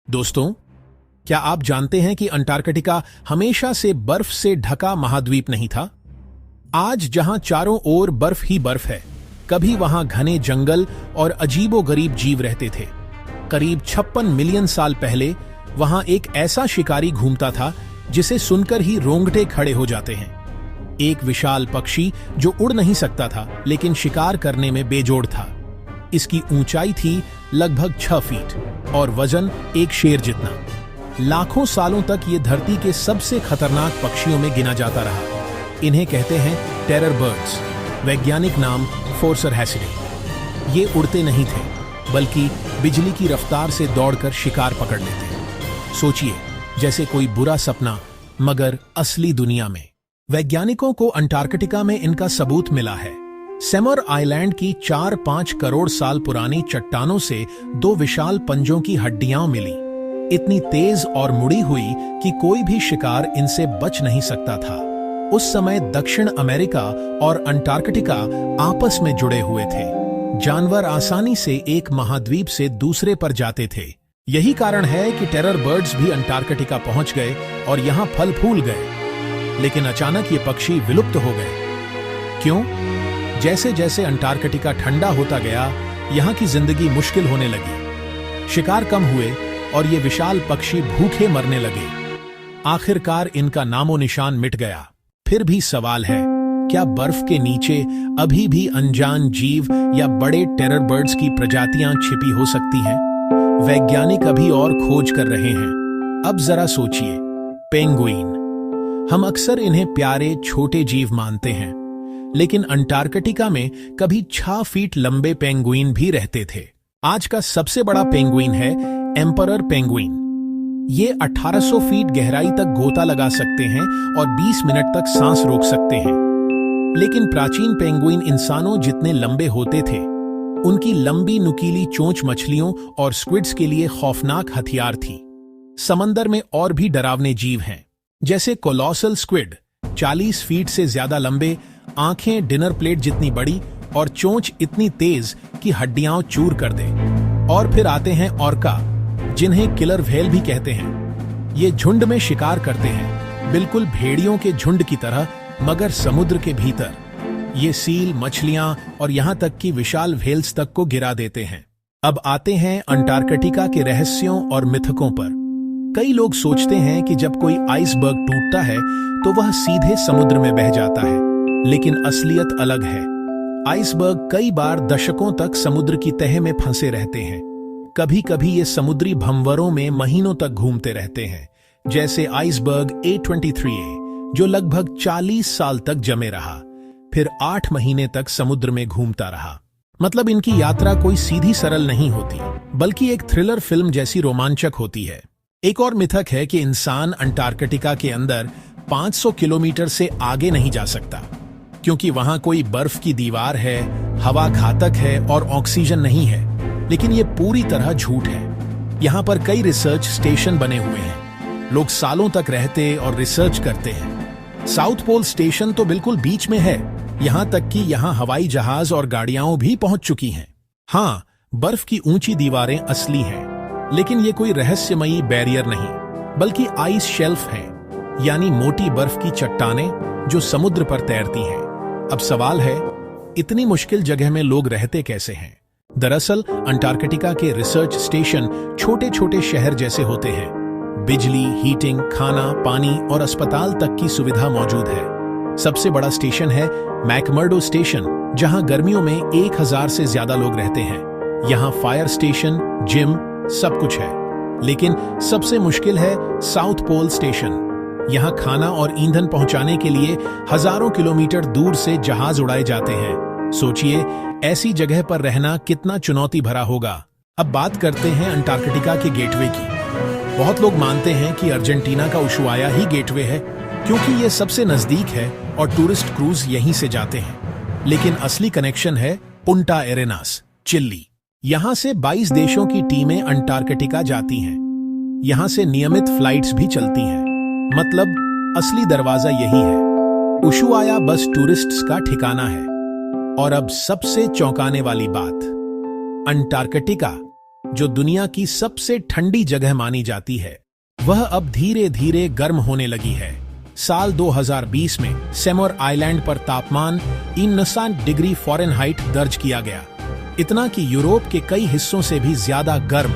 दोस्तों, क्या आप जानते हैं कि अंटार्कटिका हमेशा से बर्फ से ढका महाद्वीप नहीं था? आज जहां चारों ओर बर्फ ही बर्फ है, कभी वहां घने जंगल और अजीबोगरीब जीव रहते थे। करीब 56 मिलियन साल पहले वहां एक ऐसा शिकारी घूमता था जिसे सुनकर ही रोंगटे खड़े हो जाते हैं। एक विशाल पक्षी जो उड़ नहीं सकता था लेकिन शिकार करने में बेजोड़ था। इसकी ऊंचाई थी लगभग 6 फीट और वजन एक शेर जितना। लाखों सालों तक ये धरती के सबसे खतरनाक पक्षियों में गिना जाता रहा। इन्हें कहते हैं टेरर बर्ड्स, वैज्ञानिक नाम फोर्सर हैसिडी। ये उड़ते नहीं थे, बल्कि बिजली की रफ्तार से दौड़कर शिकार पकड़ लेते। सोचिए, जैसे कोई बुरा सपना, मगर असली दुनिया में। वैज्ञानिकों को अंटार्कटिका में इनका सबूत मिला है। सेमर आइलैंड की 4-5 करोड़ साल पुरानी चट्टानों से 2 विशाल पंजों की हड्डियां मिली। इतनी तेज और मुड़ी हुई कि कोई भी शिकार इनसे बच नहीं सकता था। उस समय दक्षिण अमेरिका और अंटार्कटिका आपस में जुड़े हुए थे। जानवर आसानी से एक महाद्वीप से दूसरे पर जाते थे। यही कारण है कि टेरर बर्ड्स भी अंटार्कटिका पहुंच गए और यहां फल फूल गए। लेकिन अचानक ये पक्षी विलुप्त हो गए। क्यों? जैसे जैसे अंटार्कटिका ठंडा होता गया, यहां की जिंदगी मुश्किल होने लगी। शिकार कम हुए और ये विशाल पक्षी भूखे मरने लगे। आखिरकार इनका नामो निशान मिट गया। फिर भी सवाल है, क्या बर्फ के नीचे अभी भी अनजान जीव या बड़े टेरर बर्ड्स की प्रजातियां छिपी हो सकती हैं? वैज्ञानिक अभी और खोज कर रहे हैं। अब जरा सोचिए, पेंगुइन। हम अक्सर इन्हें प्यारे छोटे जीव मानते हैं, लेकिन अंटार्कटिका में कभी 6 फीट लंबे पेंगुइन भी रहते थे। आज का सबसे बड़ा पेंगुइन है एम्परर पेंगुइन। ये 1800 फीट गहराई तक गोता लगा सकते हैं और 20 मिनट तक सांस रोक सकते हैं। लेकिन प्राचीन पेंगुइन इंसानों जितने लंबे होते थे। उनकी लंबी नुकीली चोंच मछलियों और स्क्विड्स के लिए खौफनाक हथियार थी। समंदर में और भी डरावने जीव हैं, जैसे कोलोसल स्क्विड, 40 फीट से ज्यादा लंबे, आंखें डिनर प्लेट जितनी बड़ी और चोंच इतनी तेज कि हड्डियां चूर कर दे। और फिर आते हैं ऑर्का, जिन्हें किलर व्हेल भी कहते हैं। ये झुंड में शिकार करते हैं, बिल्कुल भेड़ियों के झुंड की तरह, मगर समुद्र के भीतर। ये सील, मछलियां और यहां तक कि विशाल व्हेल्स तक को गिरा देते हैं। अब आते हैं अंटार्कटिका के रहस्यों और मिथकों पर। कई लोग सोचते हैं कि जब कोई आइसबर्ग टूटता है तो वह सीधे समुद्र में बह जाता है, लेकिन असलियत अलग है। आइसबर्ग कई बार दशकों तक समुद्र की तह में फंसे रहते हैं। कभी कभी ये समुद्री भंवरों में महीनों तक घूमते रहते हैं, जैसे आइसबर्ग A23A, जो लगभग 40 साल तक जमे रहा, फिर 8 महीने तक समुद्र में घूमता रहा। मतलब इनकी यात्रा कोई सीधी सरल नहीं होती, बल्कि एक थ्रिलर फिल्म जैसी रोमांचक होती है। एक और मिथक है कि इंसान अंटार्कटिका के अंदर 500 किलोमीटर से आगे नहीं जा सकता, क्योंकि वहां कोई बर्फ की दीवार है, हवा घातक है और ऑक्सीजन नहीं है। लेकिन ये पूरी तरह झूठ है। यहाँ पर कई रिसर्च स्टेशन बने हुए हैं। लोग सालों तक रहते और रिसर्च करते हैं। साउथ पोल स्टेशन तो बिल्कुल बीच में है, यहाँ तक कि यहाँ हवाई जहाज और गाड़ियां भी पहुंच चुकी हैं। हाँ, बर्फ की ऊंची दीवारें असली हैं, लेकिन ये कोई रहस्यमयी बैरियर नहीं, बल्कि आइस शेल्फ है, यानी मोटी बर्फ की चट्टानें जो समुद्र पर तैरती हैं। अब सवाल है, इतनी मुश्किल जगह में लोग रहते कैसे हैं? दरअसल अंटार्कटिका के रिसर्च स्टेशन छोटे छोटे शहर जैसे होते हैं। बिजली, हीटिंग, खाना, पानी और अस्पताल तक की सुविधा मौजूद है। सबसे बड़ा स्टेशन है मैकमर्डो स्टेशन, जहां गर्मियों में 1000 से ज्यादा लोग रहते हैं। यहाँ फायर स्टेशन, जिम, सब कुछ है। लेकिन सबसे मुश्किल है साउथ पोल स्टेशन। यहाँ खाना और ईंधन पहुंचाने के लिए हजारों किलोमीटर दूर से जहाज उड़ाए जाते हैं। सोचिए, ऐसी जगह पर रहना कितना चुनौती भरा होगा। अब बात करते हैं अंटार्कटिका के गेटवे की। बहुत लोग मानते हैं कि अर्जेंटीना का उशुआया ही गेटवे है, क्योंकि ये सबसे नजदीक है और टूरिस्ट क्रूज यहीं से जाते हैं। लेकिन असली कनेक्शन है पुंटा एरेनास, चिली। यहां से 22 देशों की टीमें अंटार्कटिका जाती हैं। यहां से नियमित फ्लाइट्स भी चलती हैं। मतलब असली दरवाजा यही है। उशुआया बस टूरिस्ट्स का ठिकाना है। और अब सबसे चौंकाने वाली बात, अंटार्कटिका जो दुनिया की सबसे ठंडी जगह मानी जाती है, वह अब धीरे धीरे गर्म होने लगी है। साल 2020 में सेमोर आइलैंड पर तापमान 59 डिग्री फ़ारेनहाइट दर्ज किया गया, इतना कि यूरोप के कई हिस्सों से भी ज्यादा गर्म।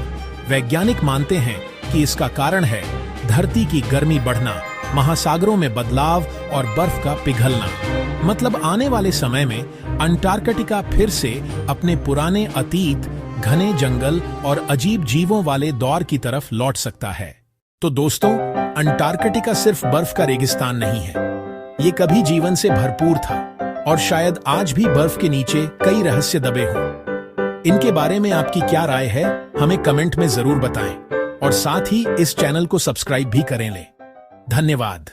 वैज्ञानिक मानते हैं कि इसका कारण है धरती की गर्मी बढ़ना, महासागरों में बदलाव और बर्फ का पिघलना। मतलब आने वाले समय में अंटार्कटिका फिर से अपने पुराने अतीत, घने जंगल और अजीब जीवों वाले दौर की तरफ लौट सकता है। तो दोस्तों, अंटार्कटिका सिर्फ बर्फ का रेगिस्तान नहीं है, ये कभी जीवन से भरपूर था और शायद आज भी बर्फ के नीचे कई रहस्य दबे हों। इनके बारे में आपकी क्या राय है, हमें कमेंट में जरूर बताएं और साथ ही इस चैनल को सब्सक्राइब भी करें। धन्यवाद।